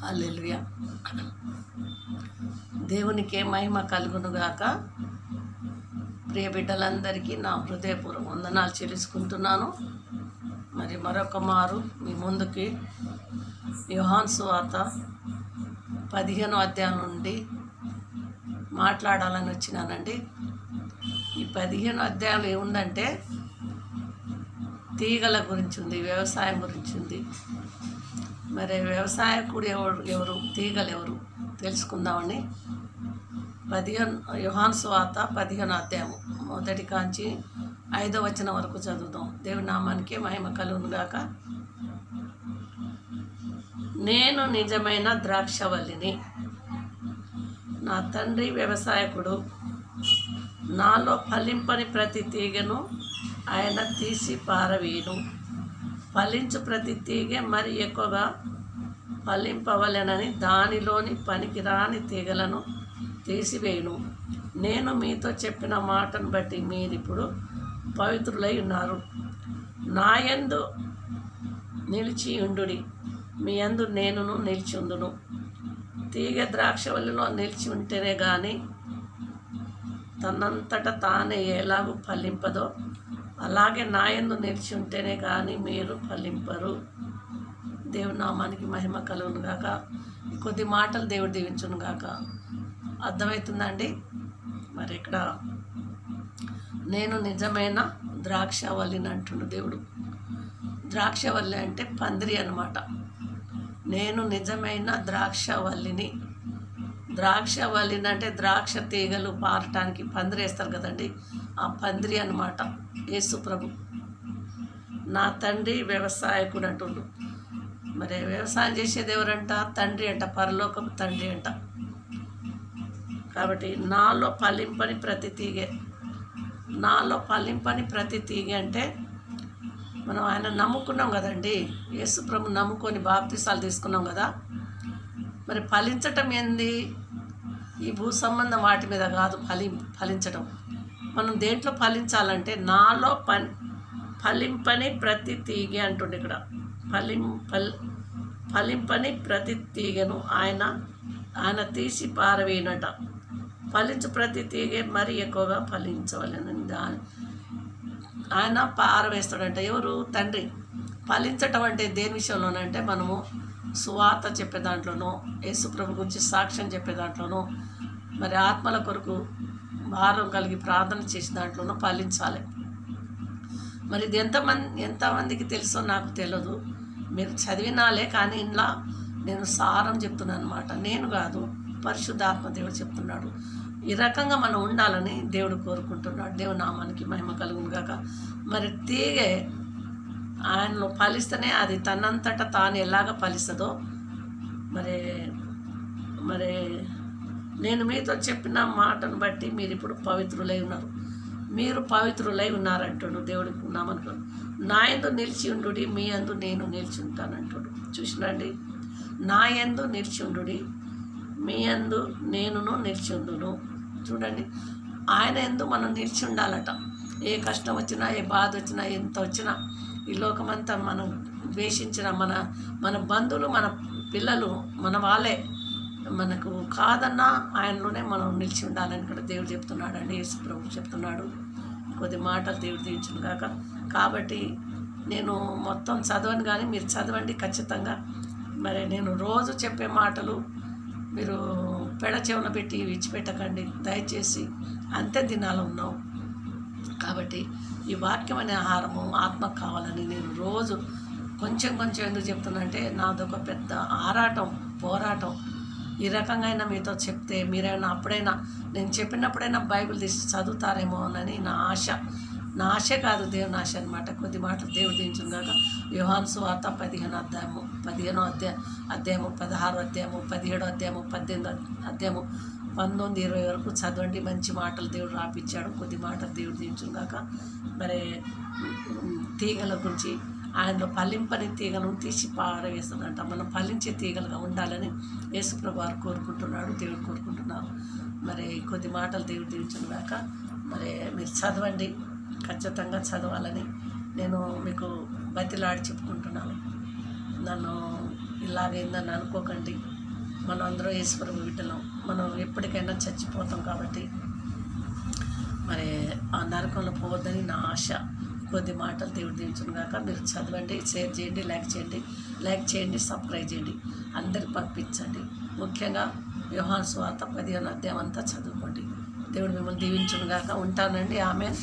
హల్లెలూయా. దేవునికే మహిమ కలుగునుగాక. ప్రియ బిడ్డలందరికీ నా హృదయపూర్వక వందనాలు చెల్లించుకుంటున్నాను. మరి మరొక మారు మీ ముందుకి యోహాను సువార్త 15వ అధ్యాయం నుండి మాట్లాడాలని వచ్చినానండి. ఈ 15వ అధ్యాయంలో ఏముందంటే తీగల గురించి ఉంది, వ్యవసాయం గురించి ఉంది. మరి వ్యవసాయకుడు ఎవరు తీగలు ఎవరు తెలుసుకుందామని యోహాను సువార్త 15వ అధ్యాయం మొదటి కాంచి 5వ వచనం వరకు చదువుదాం. దేవుని నామానికే మహిమ కలుగునుగాక. నేను నిజమైన ద్రాక్షవల్లిని, నా తండ్రి వ్యవసాయకుడు. నాలో ఫలింపని ప్రతి తీగను ఆయన తీసి పారవేయును. ఫలించు ప్రతి తీగ మరి ఎక్కువగా ఫలింపవలెనని దానిలోని పనికిరాని తీగలను తీసివేయును. నేను మీతో చెప్పిన మాటను బట్టి మీరిప్పుడు పవిత్రులై ఉన్నారు. నా యందు నిలిచి ఉండుడి, మీ యందు నేనును నిలిచి ఉందును. తీగ ద్రాక్షవల్లిలో నిలిచి ఉంటేనే కానీ తనంతట తానే ఎలాగూ ఫలింపదో అలాగే నా యందు నిలిచి ఉంటేనే కానీ మీరు ఫలింపరు. దేవుని నామానికి మహిమ కలుగును గాక. కొద్ది మాటలు దేవుడు దీవించును గాక. అర్థమవుతుందండి. మరి ఇక్కడ నేను నిజమైన ద్రాక్షవల్లిని అంటుండు దేవుడు. ద్రాక్షవల్లి అంటే పందిరి అన్నమాట. నేను నిజమైన ద్రాక్షవల్లిని. ద్రాక్షవల్లిని అంటే ద్రాక్ష తీగలు పారటానికి పందిరి వేస్తారు కదండి, ఆ పందిరి అన్నమాట యేసు ప్రభు. నా తండ్రి వ్యవసాయకుడు అంటుండు. మరి వ్యవసాయం చేసేది ఎవరంట? తండ్రి అంట, పరలోకపు తండ్రి అంట. కాబట్టి నాలో ఫలింపని ప్రతి తీగే, నాలో ఫలింపని ప్రతి తీగే అంటే మనం ఆయన నమ్ముకున్నాం కదండి. యేసు ప్రభు నమ్ముకొని బాప్తిసాలు తీసుకున్నాం కదా. మరి ఫలించటం ఏంది? ఈ భూ సంబంధం వాటి మీద కాదు ఫలించటం. మనం దేంట్లో ఫలించాలంటే నాలో ఫలింపని ప్రతి తీగ అంటుండే ఇక్కడ. ఫలింపని ప్రతి తీగను ఆయన తీసి పారవేయనట. ఫలించు ప్రతి తీగ మరి ఎక్కువగా ఫలించవలెనని ఆయన పారవేస్తాడంట. ఎవరు? తండ్రి. ఫలించటం అంటే దేని విషయంలోనంటే మనము సువార్త చెప్పే దాంట్లోనూ, యేసు ప్రభు గురించి సాక్ష్యం చెప్పే దాంట్లోనూ, మరి ఆత్మల కొరకు భారం కలిగి ప్రార్థన చేసే దాంట్లోనూ ఫలించాలి. మరి ఇది ఎంతమందికి తెలుసో నాకు తెలియదు. మీరు చదివినాలే, కానీ ఇలా నేను సారం చెప్తున్నాను అనమాట. నేను కాదు, పరిశుద్ధాత్మ దేవుడు చెప్తున్నాడు. ఈ రకంగా మనం ఉండాలని దేవుడు కోరుకుంటున్నాడు. దేవుని నామానికి మహిమ కలుగును గాక. మరి తీగ ఆయనలో ఫలిస్తేనే అది తనంతట తాను ఎలాగ ఫలిస్తుందో మరి మరి నేను మీతో చెప్పిన మాటను బట్టి మీరు ఇప్పుడు పవిత్రులై ఉన్నారు. మీరు పవిత్రులై ఉన్నారంటాడు దేవుడికి నామనుకో. నా యందు నిలిచి ఉండుడి, మీ యందు నేను నిలిచి ఉంటానంటాడు. చూసినండి, నా యందు నిలిచి ఉండుడి, మీ యందు నేనును నిలిచి ఉండును. చూడండి, ఆయన యందు మనం నిలిచి ఉండాలట. ఏ కష్టం వచ్చినా, ఏ బాధ వచ్చినా, ఎంత వచ్చినా, ఈ లోకమంతా మనం ద్వేషించిన మన బంధువులు, మన పిల్లలు, మన వాళ్ళే మనకు కాదన్నా ఆయనలోనే మనం నిలిచి ఉండాలని కూడా దేవుడు చెప్తున్నాడు అండి. యేసు ప్రభు చెప్తున్నాడు. కొద్ది మాటలు దేవుడు దీవించును గాక. కాబట్టి నేను మొత్తం చదవను, కానీ మీరు చదవండి ఖచ్చితంగా. మరి నేను రోజు చెప్పే మాటలు మీరు పెడ చెవున పెట్టి విడిచిపెట్టకండి దయచేసి. అంతే దినాలు ఉన్నాం కాబట్టి ఈ వాక్యం అనే ఆహారము ఆత్మకు కావాలని నేను రోజు కొంచెం ఎందుకు చెప్తున్నా అంటే నాదొక పెద్ద ఆరాటం, పోరాటం. ఈ రకంగా అయినా మీతో చెప్తే మీరైనా అప్పుడైనా నేను చెప్పినప్పుడైనా బైబిల్ తీసి చదువుతారేమో అని నా ఆశ కాదు, దేవుని ఆశ అనమాట. కొద్ది మాటలు దేవుడు దించును కాక. యోహాను సువార్త 15వ అధ్యాయము 16వ అధ్యాయము 17వ అధ్యాయము 18వ అధ్యాయము 19, 20 వరకు చదవండి. మంచి మాటలు దేవుడు రాపిచ్చాడు. కొద్ది మాటలు దేవుడు దించును కాక. మరి తీగల గురించి ఆయనలో ఫలింపని తీగను తీసి పారవేస్తాడంట. మనం ఫలించే తీగలుగా ఉండాలని యేసుప్రభు వారు కోరుకుంటున్నాడు, దేవుడు కోరుకుంటున్నారు. మరి కొద్ది మాటలు దేవుడు దీవించును గాక. మరి మీరు చదవండి, ఖచ్చితంగా చదవాలని నేను మీకు బతిలాడి చెప్పుకుంటున్నాను. నన్ను ఇలాగైందని అనుకోకండి. మనం అందరం ఈశ్వర బిడ్డలం. మనం ఎప్పటికైనా చచ్చిపోతాం కాబట్టి మరి ఆ నరకంలో పోవద్దని నా ఆశ. కొద్ది మాటలు దేవుడు దీవించును గాక. మీరు చదవండి, షేర్ చేయండి, లైక్ చేయండి, సబ్స్క్రైబ్ చేయండి, అందరికి పంపించండి. ముఖ్యంగా యోహాను సువార్త 15వ అధ్యాయం అంతా చదువుకోండి. దేవుడు మిమ్మల్ని దీవించును గాక. ఉంటానండి. ఆమెన్.